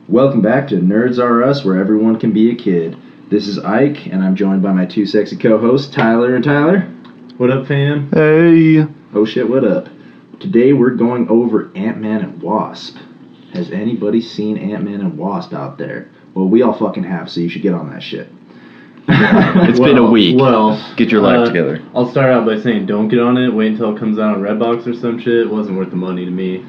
Welcome back to Nerds R Us, where everyone can be a kid. This is Ike, and I'm joined by my two sexy co-hosts, Tyler and Tyler. What up, fam? Hey! Oh shit, what up? Today we're going over AntMan and Wasp. Has anybody seen AntMan and Wasp out there? Well, we all fucking have, so you should get on that shit. It's been a week. Well, get your life together. I'll start out by saying don't get on it. Wait until it comes out on Redbox or some shit. It wasn't worth the money to me.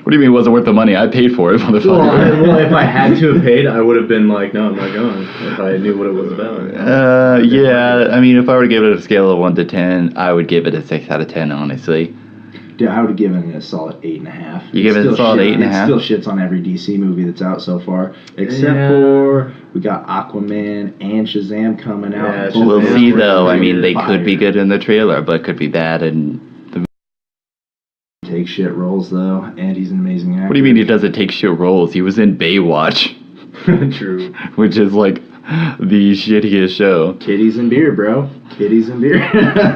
What do you mean it wasn't worth the money? I paid for it, motherfucker. Well, if I had to have paid, I would have been like, no, I'm not going. If I knew what it was about. Yeah. I mean, if I were to give it a scale of 1 to 10, I would give it a 6 out of 10, honestly. Dude, I would have given it a solid 8.5. You give it a solid 8.5? It still shits on every DC movie that's out so far, except for we got Aquaman and Shazam coming out. Yeah, We'll see, though. I mean, they could be good in the trailer, but could be bad in the take shit roles, though, and he's an amazing actor. What do you mean he doesn't take shit roles? He was in Baywatch. True. Which is like the shittiest show. Kitties and beer, bro. Kitties and beer.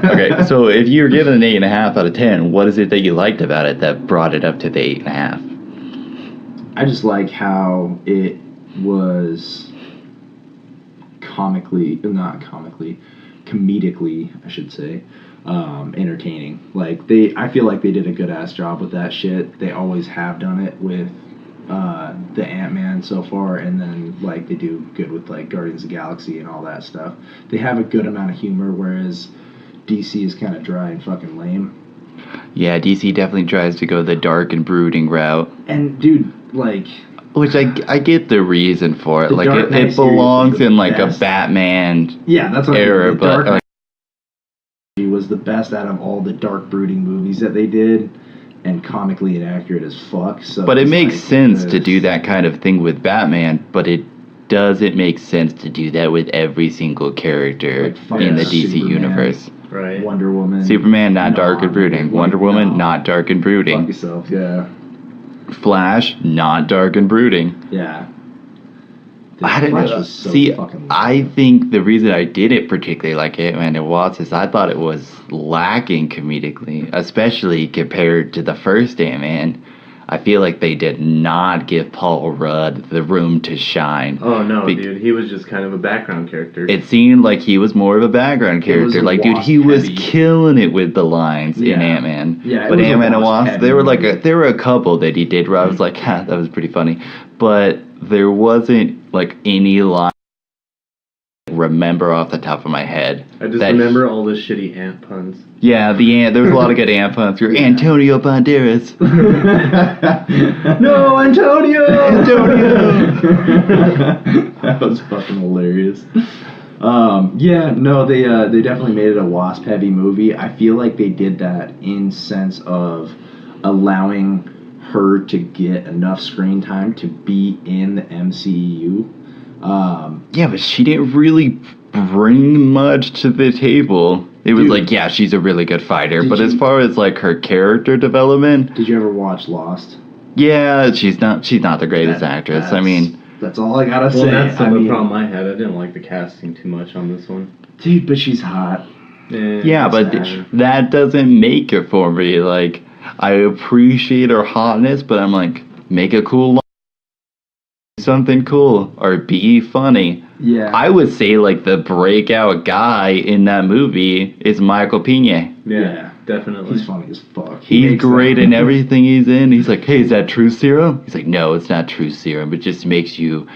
Okay, so if you were given an 8.5 out of 10, what is it that you liked about it that brought it up to the 8.5? I just like how it was comedically, I should say, entertaining. Like I feel like they did a good ass job with that shit. They always have done it with the Ant-Man so far, and then like they do good with like Guardians of the Galaxy and all that stuff. They have a good amount of humor, whereas DC is kind of dry and fucking lame. Yeah, DC definitely tries to go the dark and brooding route. And dude, like, which I get the reason for it. The Like Dark Knight it belongs series in like best. a Batman that's what era, the but Dark Knight was the best out of all the dark brooding movies that they did, and comically inaccurate as fuck. So but it makes sense to do that kind of thing with Batman, but it doesn't make sense to do that with every single character like in the DC Superman, universe. Right. Wonder Woman. Superman, not dark and brooding. Wonder Woman, not dark and brooding. Fuck yourself, yeah. Flash, not dark and brooding. Yeah. I don't know. So See, I think the reason I didn't particularly like Ant-Man and Wasp is I thought it was lacking comedically, especially compared to the first Ant-Man. I feel like they did not give Paul Rudd the room to shine. Oh, no, dude. He was just kind of a background character. It seemed like he was more of a background character. Like, dude, he was killing it with the lines in Ant-Man. Yeah, but Ant-Man and Wasp, there were a couple that he did where I was like, that was pretty funny. But there wasn't, like, any line I remember off the top of my head. I just remember all the shitty ant puns. Yeah, there was a lot of good ant puns. You're Antonio Banderas. No, Antonio! That was fucking hilarious. They definitely made it a Wasp-heavy movie. I feel like they did that in sense of allowing her to get enough screen time to be in the MCU. Yeah, but she didn't really bring much to the table. It was like, yeah, she's a really good fighter, but as far as like her character development, did you ever watch Lost? Yeah, she's not the greatest actress. I mean, that's all I gotta say. Well, that's the problem I had. I didn't like the casting too much on this one. Dude, but she's hot. Yeah, but that doesn't make it for me. Like, I appreciate her hotness, but I'm like, make a cool something cool or be funny. Yeah. I would say like the breakout guy in that movie is Michael Pena. Yeah, definitely. He's funny as fuck. He's great in everything he's in. He's like, hey, is that true serum? He's like, no, it's not true serum. It just makes you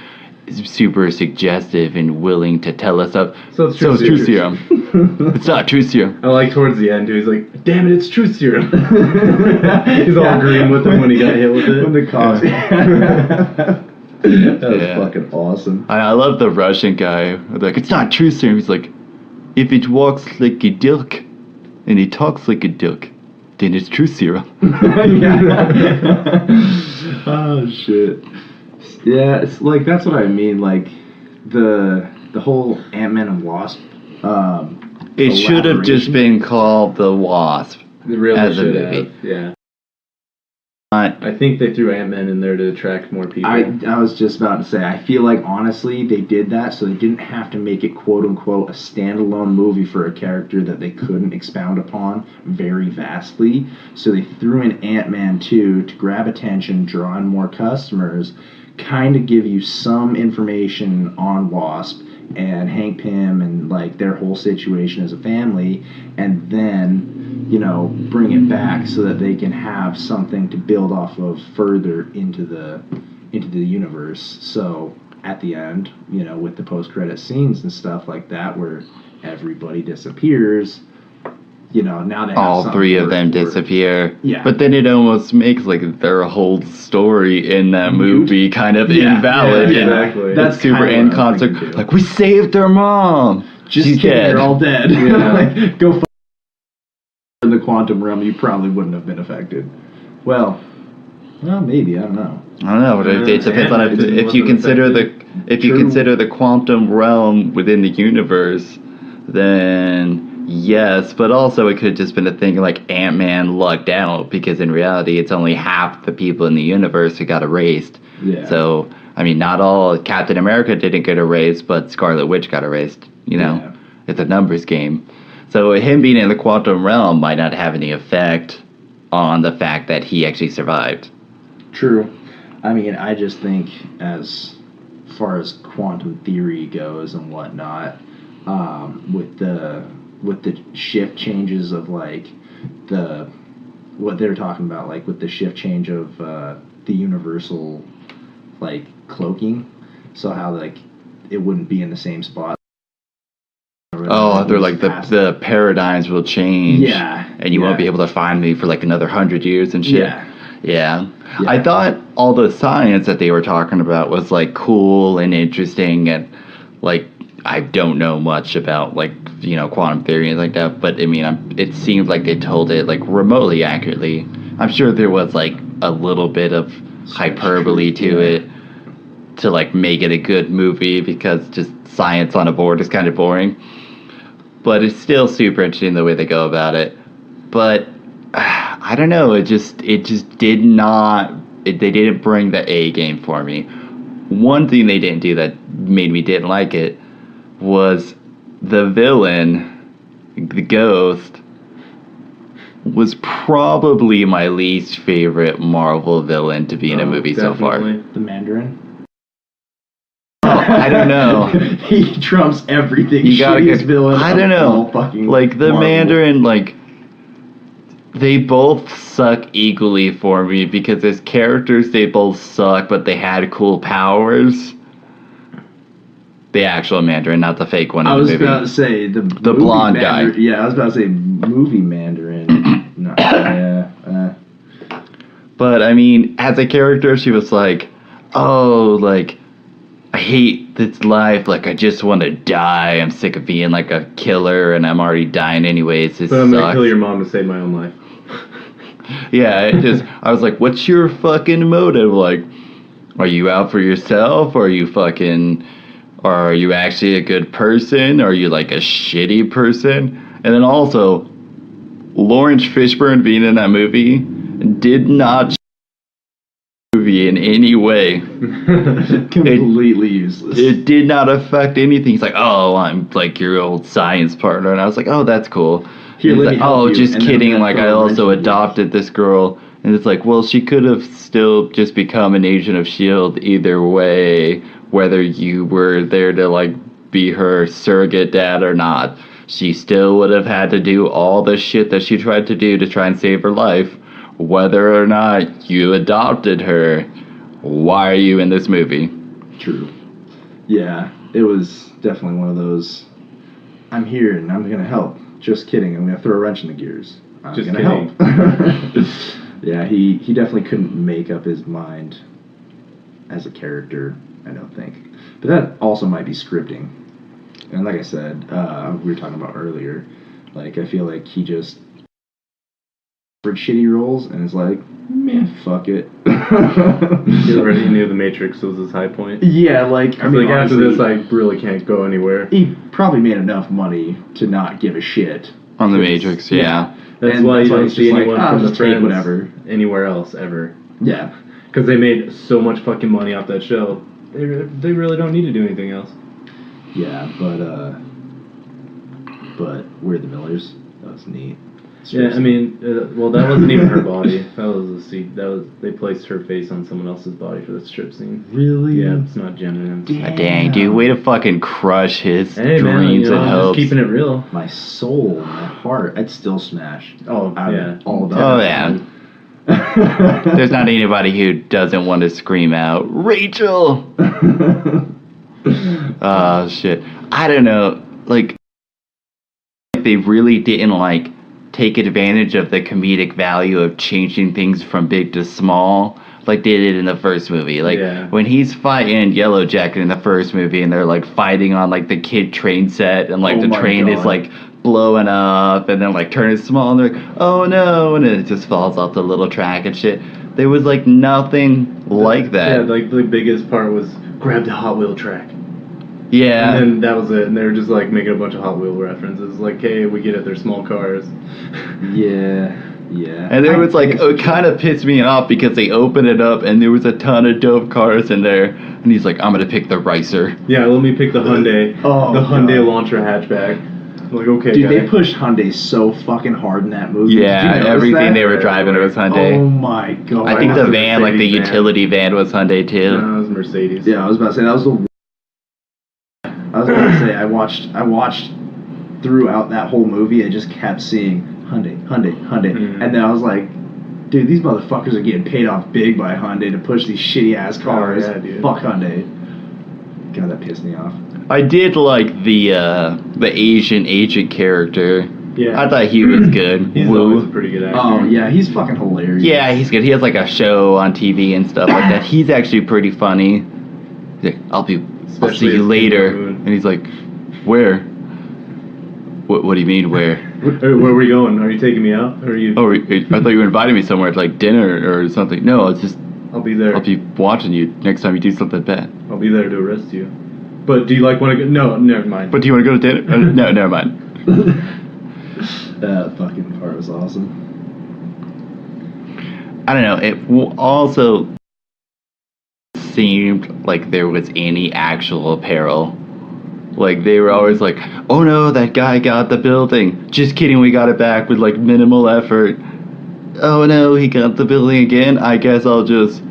super suggestive and willing to tell us up. So it's true serum. It's not true serum. I like towards the end, dude. He's like, damn it, it's true serum. He's all agreeing with him when he got hit with it. When the cops. That was fucking awesome. I love the Russian guy. Like, it's not true serum. He's like, if it walks like a duck and it talks like a duck, then it's true serum. Oh shit. Yeah, it's like that's what I mean. Like the whole Ant-Man and Wasp. It should have just been called The Wasp. It really as a should movie. have. Yeah. I think they threw Ant-Man in there to attract more people. I was just about to say, I feel like, honestly, they did that so they didn't have to make it, quote-unquote, a standalone movie for a character that they couldn't expound upon very vastly. So they threw in Ant-Man 2 to grab attention, draw in more customers, kind of give you some information on Wasp and Hank Pym and, like, their whole situation as a family, and then, bring it back so that they can have something to build off of further into the universe. So at the end, with the post-credit scenes and stuff like that, where everybody disappears, now they have all three of them disappear. Yeah. But then it almost makes like their whole story in that movie kind of invalid. Yeah, exactly. That's super inconsequential. Like, we saved their mom. Just She's kidding, dead. they're all dead. Yeah. Like, go f- in the quantum realm, you probably wouldn't have been affected. Well, maybe, I don't know. I don't know. But it depends on if you consider the quantum realm within the universe, then yes. But also, it could have just been a thing like Ant-Man lucked out, because in reality, it's only half the people in the universe who got erased. Yeah. So I mean, not all Captain America didn't get erased, but Scarlet Witch got erased. Yeah. It's a numbers game. So him being in the quantum realm might not have any effect on the fact that he actually survived. True. I mean, I just think as far as quantum theory goes and whatnot, with the shift changes of like what they're talking about, like with the shift change of the universal like cloaking, so how like it wouldn't be in the same spot. Oh, they're like the paradigms will change. Yeah. And you won't be able to find me for like another 100 years and shit. Yeah. I thought all the science that they were talking about was like cool and interesting, and like I don't know much about like quantum theory and like that, but I mean it seemed like they told it like remotely accurately. I'm sure there was like a little bit of hyperbole to it to like make it a good movie, because just science on a board is kind of boring. But it's still super interesting the way they go about it. But I don't know. It just did not. They didn't bring the A game for me. One thing they didn't do that made me didn't like it was the villain, the Ghost, was probably my least favorite Marvel villain to be in a movie so far. The Mandarin. I don't know. He trumps everything. You gotta Shittiest villain. I don't know. Like the Marvel. Mandarin, like they both suck equally for me, because as characters they both suck, but they had cool powers. The actual Mandarin, not the fake one. I in was the movie. about to say the blonde Mandarin, guy. Yeah, I was about to say movie Mandarin. No, yeah. But I mean, as a character, she was like, "Oh, like I hate this life. Like I just want to die. I'm sick of being like a killer, and I'm already dying anyways. This But I'm sucks." gonna kill your mom to save my own life. Yeah, I was like, "What's your fucking motive? Like, are you out for yourself, or are you actually a good person? Or are you like a shitty person?" And then also, Lawrence Fishburne being in that movie did not movie in any way. Completely useless. It did not affect anything. He's like, "Oh, I'm like your old science partner," and I was like, "Oh, that's cool." Here, He's let me like, help "Oh, you," just and then kidding. I'm Like gonna I throw a also wrench in you. adopted this girl," and it's like, well, she could have still just become an agent of S.H.I.E.L.D. either way, whether you were there to like be her surrogate dad or not. She still would have had to do all the shit that she tried to do to try and save her life, whether or not you adopted her. Why are you in this movie? True. Yeah, it was definitely one of those. I'm here and I'm gonna help. Just kidding. I'm gonna throw a wrench in the gears. I'm Just gonna kidding. help. Yeah, he definitely couldn't make up his mind as a character, I don't think. But that also might be scripting. And like I said, we were talking about earlier, like I feel like he just for shitty roles and is like, man, fuck it. He already knew The Matrix was his high point. Yeah, like I mean, Like after honestly, this, I really can't go anywhere. he probably made enough money to not give a shit. On The Matrix, yeah. That's And why you that's why don't he's see just like, anyone "Ah, from I'll the just take Friends whatever." anywhere else ever. Yeah. Because they made so much fucking money off that show. They really don't need to do anything else. Yeah, but We're the Millers. That was neat. Yeah, I mean, well, that wasn't even her body. That was a scene. They placed her face on someone else's body for the strip scene. Really? Yeah, it's not genuine. Dang, dude, way to fucking crush his Hey, man, dreams you know, and I'm hopes. just keeping it real. My soul, my heart, I'd still smash. Oh, yeah. All about Oh, it. yeah. There's not anybody who doesn't want to scream out, Rachel! Oh, shit. I don't know. Like, they really didn't, like, take advantage of the comedic value of changing things from big to small like they did in the first movie. Like, when he's fighting Yellow Jacket in the first movie and they're, like, fighting on, like, the kid train set and, like, the train is, like, blowing up and then, like, turning small and they're like, oh, no, and it just falls off the little track and shit. There was, like, nothing like that. Yeah, like, the biggest part was grab the Hot Wheel track. Yeah. And then that was it. And they were just, like, making a bunch of Hot Wheel references. Like, hey, we get it, they're small cars. Yeah. Yeah. And there was like, it kind of pissed me off because they opened it up and there was a ton of dope cars in there. And he's like, I'm going to pick the Ricer. Yeah, let me pick the Hyundai. Oh, the Hyundai God. Elantra hatchback. I'm like, okay, Dude, guy. they pushed Hyundai so fucking hard in that movie. Yeah, Did you notice everything that? they were driving was Hyundai. Oh my god. I think the was a van, like the Mercedes van. utility van, was Hyundai too. No, it was Mercedes. Yeah, I was about to say that was the. I was about to say I watched throughout that whole movie. I just kept seeing Hyundai, Mhm. and then I was like, dude, these motherfuckers are getting paid off big by Hyundai to push these shitty ass cars. yeah, dude. Fuck Hyundai. God, that pissed me off. I did like the Asian agent character. Yeah. I thought he was good. He's always a pretty good actor. Oh yeah, he's fucking hilarious. Yeah, he's good. He has like a show on TV and stuff like that. He's actually pretty funny. He's like, I'll see Especially you as later. King Moon. And he's like, where? What do you mean where? Where are we going? Are you taking me out? Or are you? Oh, I thought you were inviting me somewhere to like dinner or something. No, it's just I'll be there. I'll be watching you next time you do something bad. I'll be there to arrest you. But do you want to go? No, never mind. But do you want to go to dinner? No, never mind. That fucking part was awesome. I don't know. It also seemed like there was any actual peril. Like, they were always like, oh no, that guy got the building. Just kidding, we got it back with, like, minimal effort. Oh no, he got the building again. I guess I'll just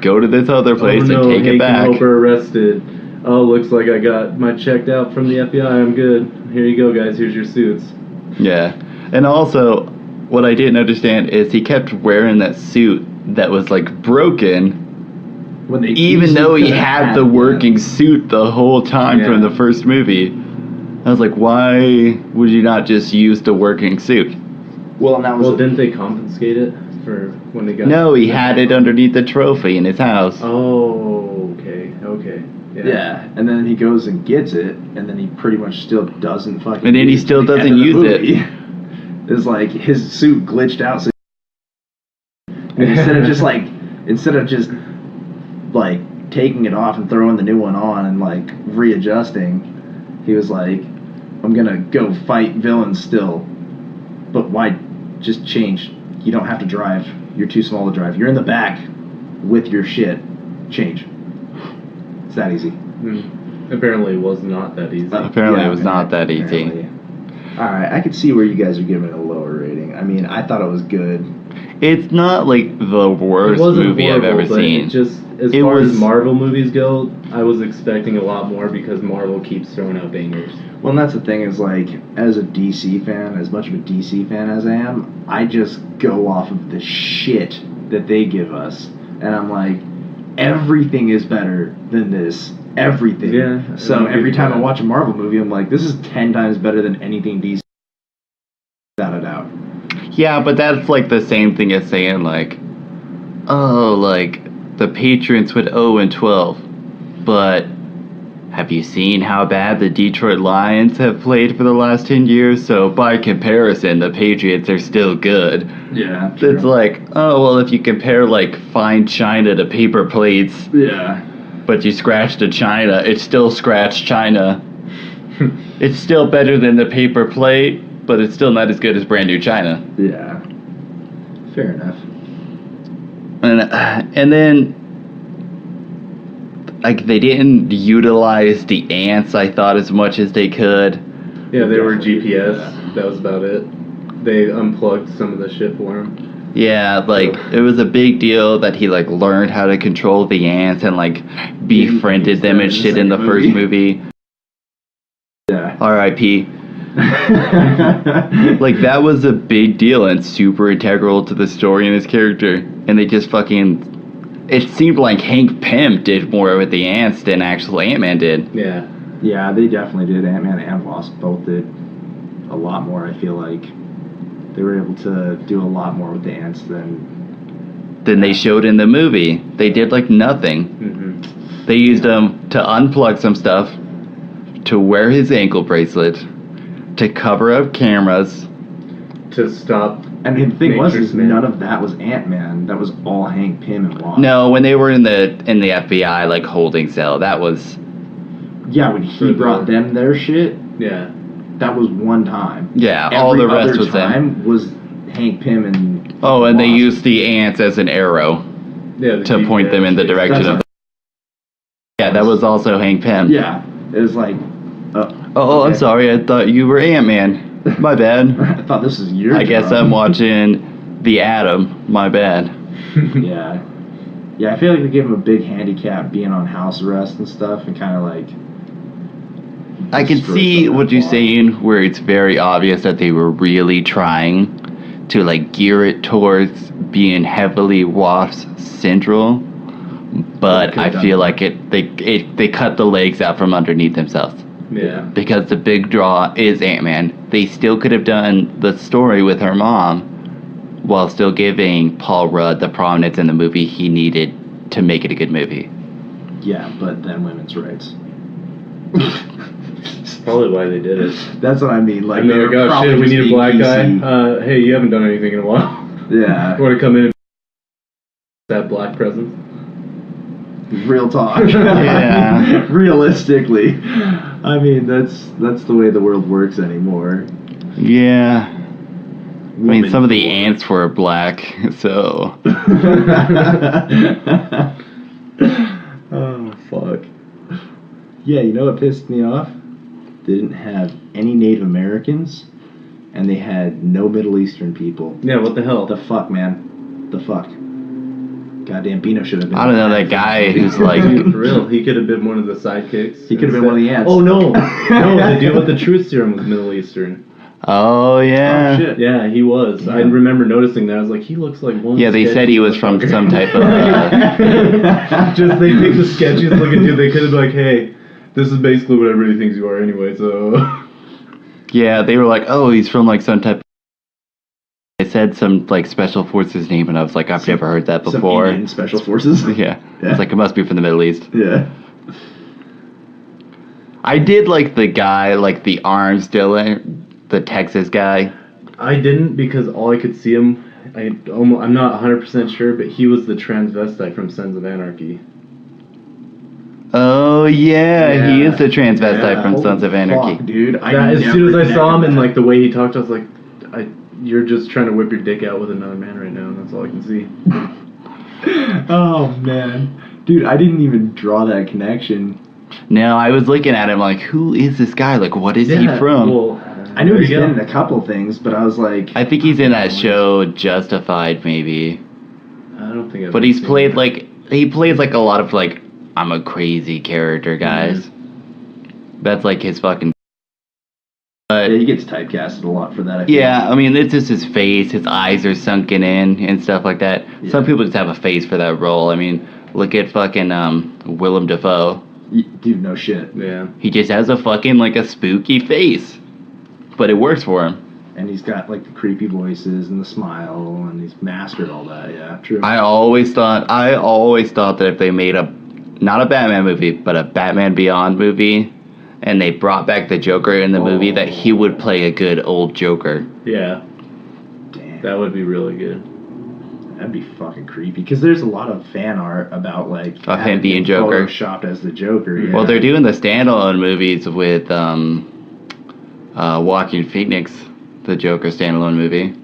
go to this other place and take it back. Hank and Hope are arrested. Oh, looks like I got my checked out from the FBI. I'm good. Here you go, guys. Here's your suits. Yeah. And also, what I didn't understand is he kept wearing that suit that was, like, broken. When they Even though he had the working yeah. suit the whole time Yeah. from the first movie. I was like, why would you not just use the working suit? Well, and that was Didn't they confiscate it for when they got? No, he had it underneath the trophy in his house. Oh, okay. yeah, and then he goes and gets it, and then he pretty much still doesn't fucking. And then he use it still to the doesn't end of the use it. movie. It's like his suit glitched out, so and instead of just like taking it off and throwing the new one on and like readjusting, he was like, I'm gonna go fight villains still, but why just change? You don't have to drive. You're too small to drive. You're in the back with your shit. Change. It's that easy. Apparently, it was not that easy. Apparently it was not that easy. Alright, I could see where you guys are giving it a lower rating. I mean, I thought it was good. It's not like the worst movie I've ever seen. It just as far as Marvel movies go, I was expecting a lot more because Marvel keeps throwing out bangers. Well, and that's the thing is, like, as a DC fan, as much of a DC fan as I am, I just go off of the shit that they give us. And I'm like, everything is better than this. Everything. Yeah. So every time I watch a Marvel movie, I'm like, this is 10 times better than anything DC. Without a doubt. Yeah, but that's like the same thing as saying like, oh, like the Patriots went 0-12, but have you seen how bad the Detroit Lions have played for the last 10 years? So by comparison, the Patriots are still good. Yeah. It's like, oh, well, if you compare like fine china to paper plates, Yeah. but you scratch the china, it's still scratched china. It's still better than the paper plate, but it's still not as good as brand new china. Yeah. Fair enough. And then, like, they didn't utilize the ants, I thought, as much as they could. Yeah, they were GPS. That was about it. They unplugged some of the shit for him. Yeah, like, it was a big deal that he, like, learned how to control the ants and, like, befriended them and shit in the first movie. Yeah. R.I.P. Like, that was a big deal and super integral to the story and his character. And they just fucking... It seemed like Hank Pym did more with the ants than actual Ant-Man did. Yeah. Yeah, they definitely did. Ant-Man and Wasp both did a lot more, I feel like. They were able to do a lot more with the ants than They showed in the movie. They did, like, nothing. Mm-hmm. They used him to unplug some stuff, to wear his ankle bracelet, to cover up cameras. To stop. And the thing was, is Man. none of that was Ant-Man. That was all Hank Pym and Wasp. No, when they were in the FBI, like, holding cell, that was... Yeah, when he brought them their shit, Yeah. that was one time. Yeah, all the rest was them. Every other time was Hank Pym and Oh, and they Wasp. used the ants as an arrow Yeah. The to point them in the GPS. direction of... Yeah, that was also Hank Pym. Yeah, it was like... Oh, I'm okay. sorry, I thought you were Ant-Man. My bad. I thought this was your I guess job. I'm watching The Atom. My bad. Yeah. Yeah, I feel like they gave him a big handicap being on house arrest and stuff and kind of like... I can destroyed see some of what that you're plot. saying, where it's very obvious that they were really trying to, like, gear it towards being heavily Wasp central, but I feel like they cut the legs out from underneath themselves. Yeah. Because the big draw is Ant-Man. They still could have done the story with her mom while still giving Paul Rudd the prominence in the movie he needed to make it a good movie. Yeah, but then women's rights. Probably why they did it. That's what I mean. Like, And they they're were like, oh probably shit, we just need a being black guy. PC. Hey, you haven't done anything in a while. Yeah. Want to come in and that black presence? Real talk. Yeah. Realistically. I mean, that's the way the world works anymore. Yeah. I mean, some of the ants were black, so... Oh, fuck. Yeah, you know what pissed me off? They didn't have any Native Americans, and they had no Middle Eastern people. Yeah, what the hell? The fuck, man. The fuck. Goddamn, Bino should have been... I don't know, that guy who's like... For real, he could have been one of the sidekicks. He could have been one of the ants. Oh no, no, the dude with the truth serum was Middle Eastern. Oh, yeah. Oh, shit. Yeah, he was. Yeah. I remember noticing that. I was like, he looks like one. Yeah, they said he was from some type of... Just they take the sketchiest looking dude. They could have been like, hey, this is basically what everybody thinks you are anyway. So. Yeah, they were like, oh, he's from like some type of... They said some like special forces name, and I was like, I've never heard that Some before. Indian special forces. Yeah. It's like, it must be from the Middle East. Yeah. I did like the guy, like the arms dealer, the Texas guy. I didn't because all I could see him. I'm not 100% sure, but he was the transvestite from Sons of Anarchy. Oh, yeah, he Yeah. is the transvestite Yeah. from Sons of Anarchy. Fuck, dude. As soon as I saw him and like the way he talked, I was like, you're just trying to whip your dick out with another man right now, and that's all I can see. Oh, man. Dude, I didn't even draw that connection. No, I was looking at him like, who is this guy? Like, what is he from? Well, I knew there he's you go. been in a couple things, but I was like... I think he's in that show Justified, maybe. I don't think I've But he's seen played that. like, he plays like a lot of like, I'm a crazy character, guys. That's like his fucking... Yeah, he gets typecasted a lot for that. I feel Yeah, I mean, it's just his face, his eyes are sunken in and stuff like that. Yeah. Some people just have a face for that role. I mean, look at fucking Willem Dafoe. Dude, no shit. Yeah. He just has a fucking, like, a spooky face. But it works for him. And he's got, like, the creepy voices and the smile, and he's mastered all that, yeah, true. I always thought that if they made not a Batman movie, but a Batman Beyond movie, and they brought back the Joker in the movie, that he would play a good old Joker. Yeah. Damn. That would be really good. That'd be fucking creepy, because there's a lot of fan art about, like... Of him having being Joker. Photoshopped as the Joker, yeah. Well, they're doing the standalone movies with Joaquin Phoenix, the Joker standalone movie.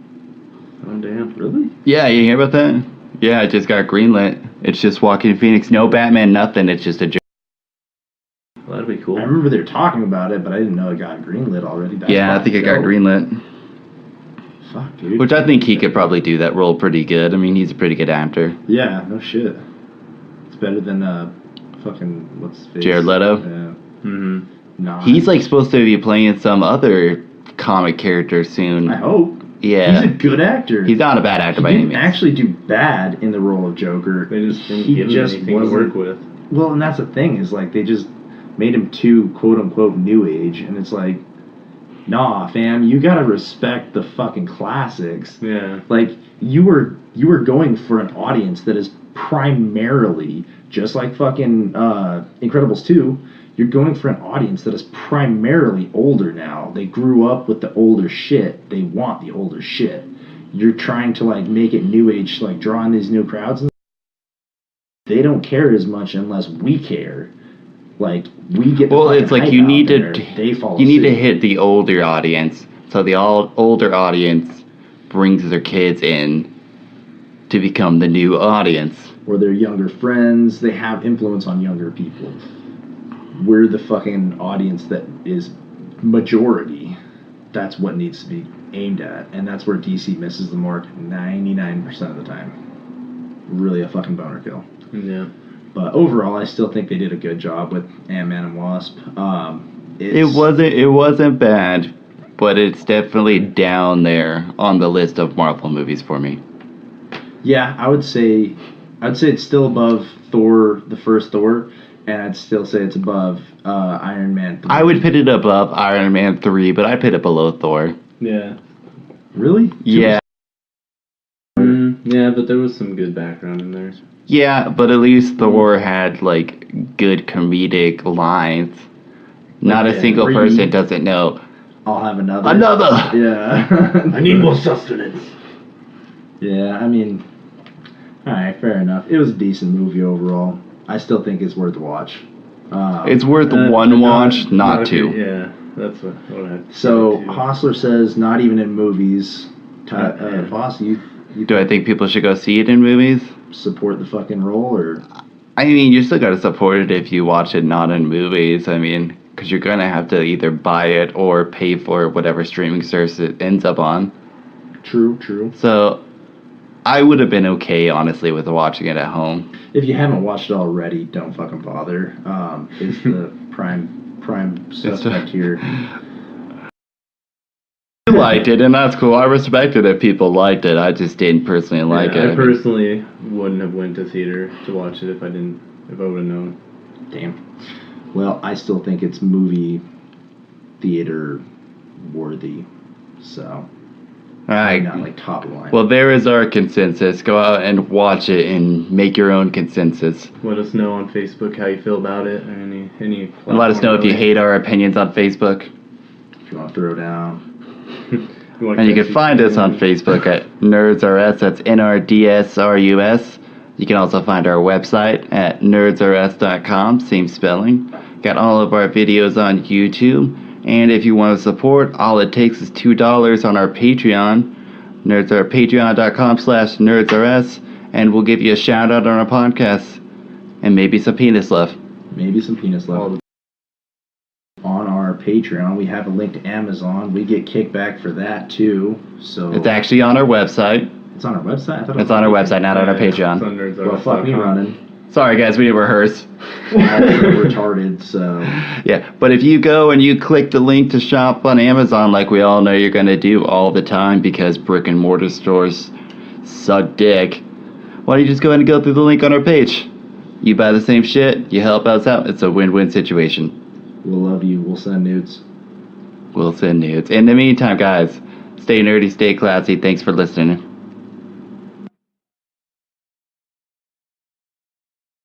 Oh damn. Really? Yeah, you hear about that? Yeah, it just got greenlit. It's just Joaquin Phoenix. No Batman, nothing. It's just a joke. Well, that'd be cool. I remember they were talking about it, but I didn't know it got greenlit already. That's Yeah, I think it got greenlit. Fuck, dude. Which I think he could probably do that role pretty good. I mean, he's a pretty good actor. Yeah, no shit. It's better than fucking what's his face? Jared Leto? Yeah. Mm-hmm. Nah. He's like supposed to be playing some other comic character soon. I hope. Yeah. He's a good actor. He's not a bad actor He by any didn't means. actually do bad in the role of Joker. They just didn't He give him just anything to wasn't- work with. Well, and that's the thing is like they just made him too quote unquote new age, and it's like, nah, fam, you gotta respect the fucking classics. Yeah. Like you were going for an audience that is primarily just like fucking Incredibles 2. You're going for an audience that is primarily older now. They grew up with the older shit. They want the older shit. You're trying to like make it new age, like draw in these new crowds. And they don't care as much unless we care. Like we get. Well, it's like you need to They follow. you need to suit. hit the older audience. So the older audience brings their kids in to become the new audience. Or their younger friends. They have influence on younger people. We're the fucking audience that is majority. That's what needs to be aimed at, and that's where DC misses the mark 99% of the time. Really a fucking boner kill. Yeah. But overall, I still think they did a good job with Ant-Man and Wasp. It wasn't bad, but it's definitely down there on the list of Marvel movies for me. Yeah, I'd say it's still above Thor, the first Thor, and I'd still say it's above Iron Man 3. I would put it above Iron Man 3, but I'd put it below Thor. Yeah. Really? Yeah. Yeah, but there was some good background in there. Yeah, but at least Thor had, like, good comedic lines. Not a single person doesn't know. I'll have another. Another! Yeah. I need more sustenance. Yeah, I mean, alright, fair enough. It was a decent movie overall. I still think it's worth a watch. It's worth one watch, not two. Yeah, that's what I. So, Hostler says, not even in movies. Boss, you Do I think people should go see it in movies? support the fucking role, or? I mean, you still gotta support it if you watch it not in movies. I mean, because you're gonna have to either buy it or pay for whatever streaming service it ends up on. True. So, I would have been okay, honestly, with watching it at home. If you haven't watched it already, don't fucking bother. It's the prime suspect here. I liked it, and that's cool. I respected it. People liked it. I just didn't personally like it. I personally wouldn't have went to theater to watch it if I would have known. Damn. Well, I still think it's movie theater worthy. So, All right. not like top line. Well, there is our consensus. Go out and watch it and make your own consensus. Let us know on Facebook how you feel about it. Or any. And let us know if you hate our opinions on Facebook. If you want to throw down. And you can find us on Facebook at NerdsRS. That's NRDSRUS. You can also find our website at nerdsrs.com. Same spelling. Got all of our videos on YouTube. And if you want to support, all it takes is $2 on our Patreon. Patreon.com/nerdsrs. And we'll give you a shout out on our podcast. And maybe some penis love. Maybe some penis love. On our Patreon, we have a link to Amazon. We get kickback for that too. So It's actually on our website. It's on our website. I thought it It's was on our website, not on our It's Patreon. on nerdsrs.com. Well, fuck me running. Sorry, guys, we didn't rehearse. I'm retarded. So Yeah, but if you go and you click the link to shop on Amazon, like we all know you're going to do all the time because brick and mortar stores suck dick, why don't you just go ahead and go through the link on our page? You buy the same shit, you help us out. It's a win-win situation. we'll love you. We'll send nudes. We'll send nudes. In the meantime, guys, stay nerdy, stay classy. Thanks for listening.